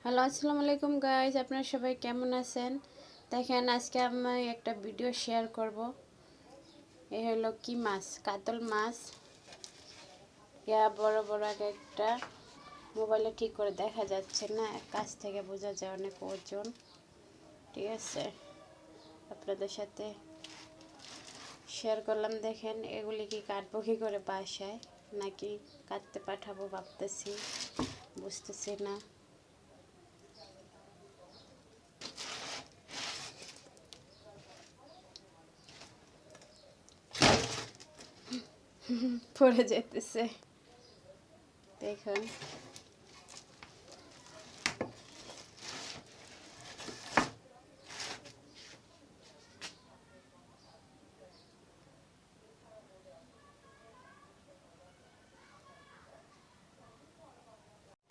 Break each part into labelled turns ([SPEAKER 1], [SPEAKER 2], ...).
[SPEAKER 1] Hello, আসসালামু আলাইকুম guys. আপনারা সবাই কেমন আছেন? দেখেন, আজকে আমি একটা ভিডিও শেয়ার করব। এই হলো কি মাছ, কাতল মাছ। বড় বড় একটা মোবাইলে ঠিক করে দেখা যাচ্ছে না, কাছ থেকে বোঝা যায় অনেক ওজন। ঠিক আছে, আপনাদের সাথে শেয়ার করলাম। দেখেন, এগুলি কি কাটবো কি করে বাসায়, নাকি কাটতে পাঠাবো ভাবতেছি, বুঝতেছি না। পড়ে যেতেছে, দেখুন।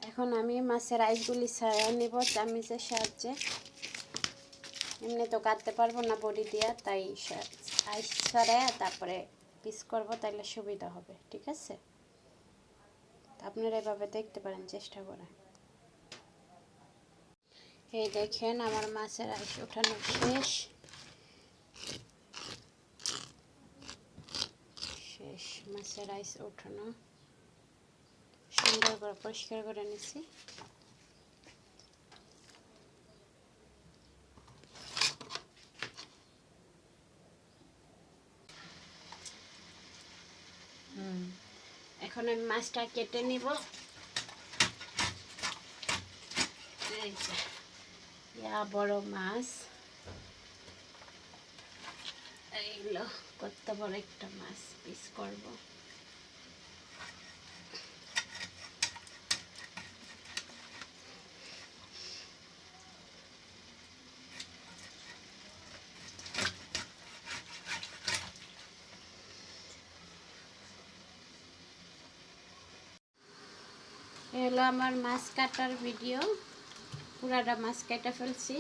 [SPEAKER 1] এখন আমি মাছের আইসগুলি ছাড়িয়ে নেব চামচের সাহায্যে। এমনি তো কাটতে পারবো না বড়ি দিয়া, তাই আইস ছাড়ায় তারপরে পিস করব, তাহলে সুবিধা হবে। ঠিক আছে, আপনারা এভাবে দেখতে পারেন, চেষ্টা করে। এই দেখেন, আমার মাছের আইস ওঠানো শেষ। মাছের আইস ওঠানো সুন্দর করে পরিষ্কার করে নিছি। এখন আমি মাছটা কেটে নিব। এই যে বড় মাছ, এইগুলো কত বড় একটা মাছ পিস করব। এই হলো আমার মাছ কাটার ভিডিও। পুরাটা মাছ কেটে ফেলছি।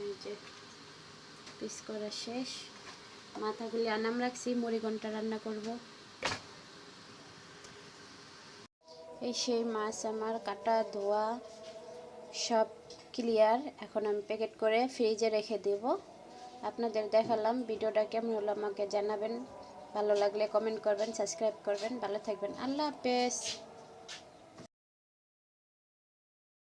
[SPEAKER 1] এই যে পিস করা শেষ। মাথাগুলি আনাম রাখছি, মুড়িঘণ্টা রান্না করব। এই সেই মাছ আমার কাটা ধোয়া সব ক্লিয়ার। এখন আমি প্যাকেট করে ফ্রিজে রেখে দেব। আপনাদের দেখালাম। ভিডিওটা কেমন হলো আমাকে জানাবেন। ভালো লাগলে কমেন্ট করবেন, সাবস্ক্রাইব করবেন। ভালো থাকবেন। আল্লাহ হাফেজ।